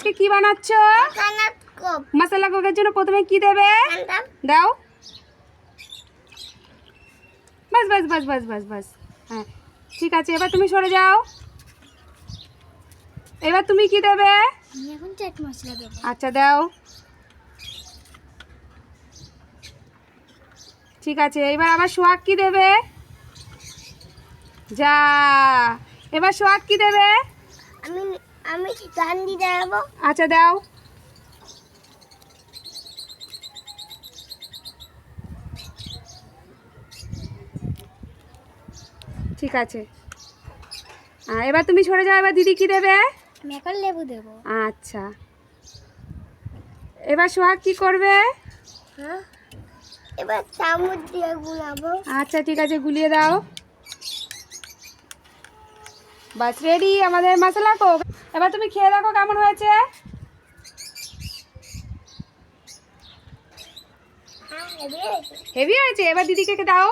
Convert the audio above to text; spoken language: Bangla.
আজকে কি বানাচ্ছো? মশলা কোকের জন্য প্রথমে কি দেবে? দাও। বাস বাস বাস বাস বাস বাস। হ্যাঁ ঠিক আছে, এবার তুমি সরে যাও। এবার তুমি কি দেবে? আমি এখন চাট মশলা দেবো। আচ্ছা দাও। ঠিক আছে, এবার আবার সোহাগ কি দেবে? যা, এবার সোহাগ কি দেবে? আমি আমি চান্দি দেবো। আচ্ছা দাও। ঠিক আছে, এবার তুমি সরে যাও। এবার দিদি কি দেবে? আমি এখন লেবু দেবো। আচ্ছা, এবার সোহাগ কি করবে? হ্যাঁ, এবার চামচ দিয়ে গুলাবো। আচ্ছা ঠিক আছে, গুলিয়ে দাও। বাস রেডি আমাদের মশলা কোক। এবার তুমি খেয়ে দেখো কেমন হয়েছে। হ্যাঁ, হেভি হয়েছে। হেভি হয়েছে, এবার দিদিকে দাও।